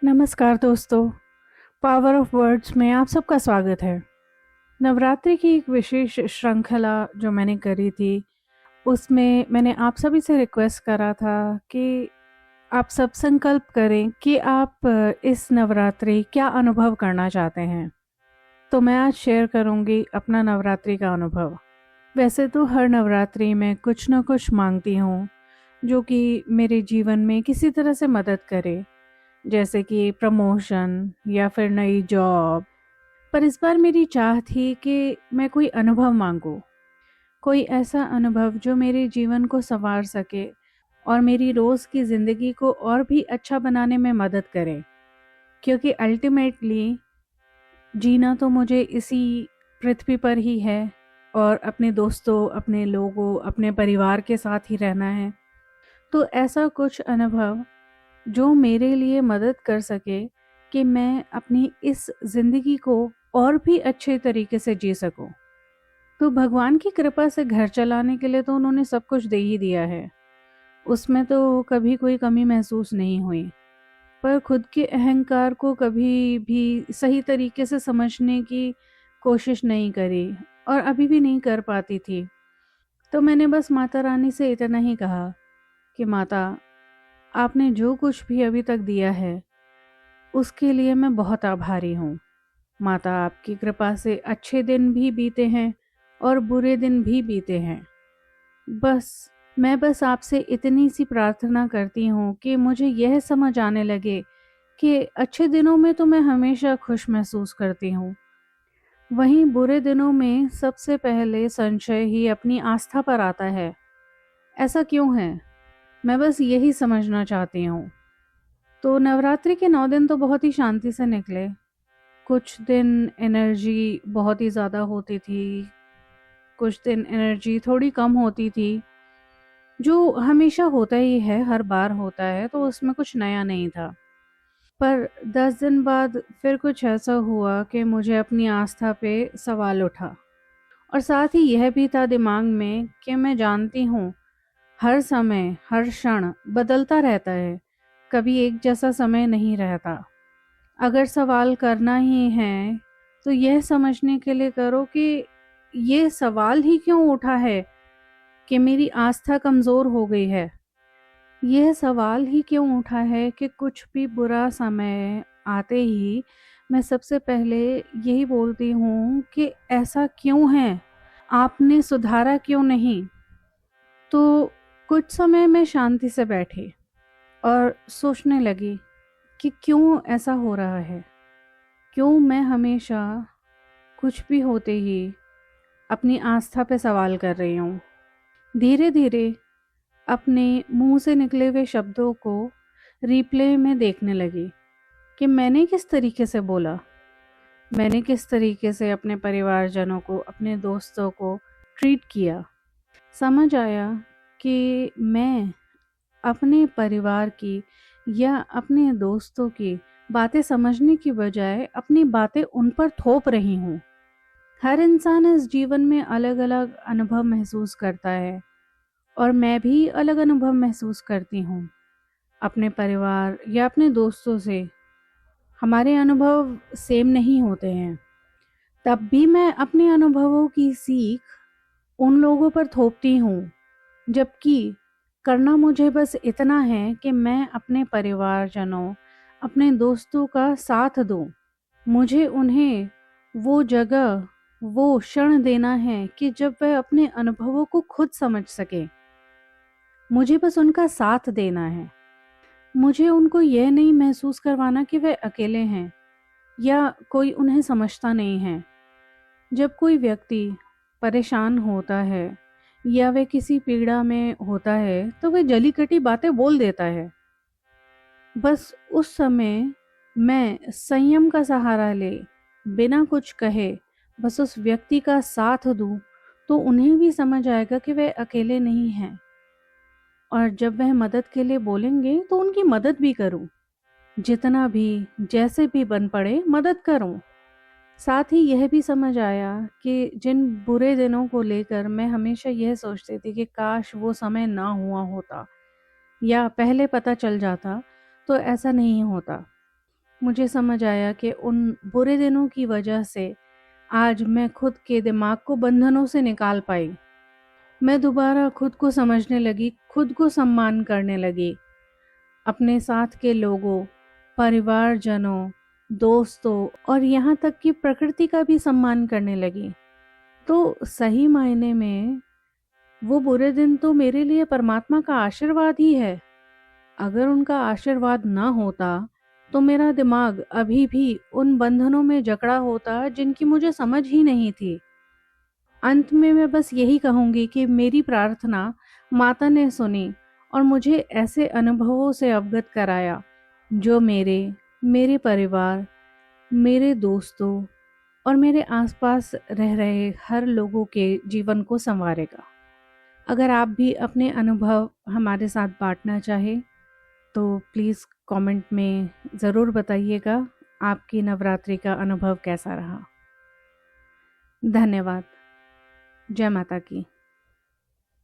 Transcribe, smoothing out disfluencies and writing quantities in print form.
नमस्कार दोस्तों, power of words में आप सबका स्वागत है। नवरात्रि की एक विशेष श्रृंखला जो मैंने करी थी, उसमें मैंने आप सभी से रिक्वेस्ट करा था कि आप सब संकल्प करें कि आप इस नवरात्रि क्या अनुभव करना चाहते हैं। तो मैं आज शेयर करूंगी अपना नवरात्रि का अनुभव। वैसे तो हर नवरात्रि में कुछ ना कुछ मांगती हूँ जो कि मेरे जीवन में किसी तरह से मदद करे, जैसे कि प्रमोशन या फिर नई जॉब। पर इस बार मेरी चाह थी कि मैं कोई अनुभव मांगूं, कोई ऐसा अनुभव जो मेरे जीवन को संवार सके और मेरी रोज़ की ज़िंदगी को और भी अच्छा बनाने में मदद करे। क्योंकि अल्टीमेटली जीना तो मुझे इसी पृथ्वी पर ही है और अपने दोस्तों, अपने लोगों, अपने परिवार के साथ ही रहना है। तो ऐसा कुछ अनुभव जो मेरे लिए मदद कर सके कि मैं अपनी इस ज़िंदगी को और भी अच्छे तरीके से जी सकूं। तो भगवान की कृपा से घर चलाने के लिए तो उन्होंने सब कुछ दे ही दिया है, उसमें तो कभी कोई कमी महसूस नहीं हुई। पर खुद के अहंकार को कभी भी सही तरीके से समझने की कोशिश नहीं करी और अभी भी नहीं कर पाती थी। तो मैंने बस माता रानी से इतना ही कहा कि माता, आपने जो कुछ भी अभी तक दिया है उसके लिए मैं बहुत आभारी हूँ। माता, आपकी कृपा से अच्छे दिन भी बीते हैं और बुरे दिन भी बीते हैं। मैं बस आपसे इतनी सी प्रार्थना करती हूँ कि मुझे यह समझ आने लगे कि अच्छे दिनों में तो मैं हमेशा खुश महसूस करती हूँ, वहीं बुरे दिनों में सबसे पहले संशय ही अपनी आस्था पर आता है। ऐसा क्यों है? मैं बस यही समझना चाहती हूँ। तो नवरात्रि के 9 दिन तो बहुत ही शांति से निकले। कुछ दिन एनर्जी बहुत ही ज़्यादा होती थी, कुछ दिन एनर्जी थोड़ी कम होती थी, जो हमेशा होता ही है, हर बार होता है, तो उसमें कुछ नया नहीं था। पर 10 दिन बाद फिर कुछ ऐसा हुआ कि मुझे अपनी आस्था पे सवाल उठा और साथ ही यह भी था दिमाग में कि मैं जानती हूँ हर समय, हर क्षण बदलता रहता है, कभी एक जैसा समय नहीं रहता। अगर सवाल करना ही है तो यह समझने के लिए करो कि ये सवाल ही क्यों उठा है कि मेरी आस्था कमज़ोर हो गई है। यह सवाल ही क्यों उठा है कि कुछ भी बुरा समय आते ही मैं सबसे पहले यही बोलती हूँ कि ऐसा क्यों है, आपने सुधारा क्यों नहीं। तो कुछ समय मैं शांति से बैठी और सोचने लगी कि क्यों ऐसा हो रहा है, क्यों मैं हमेशा कुछ भी होते ही अपनी आस्था पे सवाल कर रही हूँ। धीरे धीरे अपने मुंह से निकले हुए शब्दों को रिप्ले में देखने लगी कि मैंने किस तरीके से बोला, मैंने किस तरीके से अपने परिवारजनों को, अपने दोस्तों को ट्रीट किया। समझ आया कि मैं अपने परिवार की या अपने दोस्तों की बातें समझने की बजाय अपनी बातें उन पर थोप रही हूँ। हर इंसान इस जीवन में अलग अलग अनुभव महसूस करता है और मैं भी अलग अनुभव महसूस करती हूँ। अपने परिवार या अपने दोस्तों से हमारे अनुभव सेम नहीं होते हैं, तब भी मैं अपने अनुभवों की सीख उन लोगों पर थोपती हूँ, जबकि करना मुझे बस इतना है कि मैं अपने परिवारजनों, अपने दोस्तों का साथ दूँ। मुझे उन्हें वो जगह, वो क्षण देना है कि जब वह अपने अनुभवों को खुद समझ सके। मुझे बस उनका साथ देना है। मुझे उनको यह नहीं महसूस करवाना कि वे अकेले हैं या कोई उन्हें समझता नहीं है। जब कोई व्यक्ति परेशान होता है या वे किसी पीड़ा में होता है तो वे जली कटी बातें बोल देता है। बस उस समय मैं संयम का सहारा ले, बिना कुछ कहे बस उस व्यक्ति का साथ दूं, तो उन्हें भी समझ आएगा कि वे अकेले नहीं हैं। और जब वह मदद के लिए बोलेंगे तो उनकी मदद भी करूं, जितना भी, जैसे भी बन पड़े मदद करूं। साथ ही यह भी समझ आया कि जिन बुरे दिनों को लेकर मैं हमेशा यह सोचती थी कि काश वो समय ना हुआ होता या पहले पता चल जाता, तो ऐसा नहीं होता। मुझे समझ आया कि उन बुरे दिनों की वजह से आज मैं खुद के दिमाग को बंधनों से निकाल पाई। मैं दोबारा खुद को समझने लगी, खुद को सम्मान करने लगी, अपने साथ के लोगों, परिवारजनों, दोस्तों और यहाँ तक कि प्रकृति का भी सम्मान करने लगी। तो सही मायने में वो बुरे दिन तो मेरे लिए परमात्मा का आशीर्वाद ही है। अगर उनका आशीर्वाद ना होता तो मेरा दिमाग अभी भी उन बंधनों में जकड़ा होता जिनकी मुझे समझ ही नहीं थी। अंत में मैं बस यही कहूँगी कि मेरी प्रार्थना माता ने सुनी और मुझे ऐसे अनुभवों से अवगत कराया जो मेरे परिवार, मेरे दोस्तों और मेरे आसपास रह रहे हर लोगों के जीवन को संवारेगा। अगर आप भी अपने अनुभव हमारे साथ बांटना चाहें तो प्लीज़ कमेंट में ज़रूर बताइएगा आपकी नवरात्रि का अनुभव कैसा रहा। धन्यवाद। जय माता की।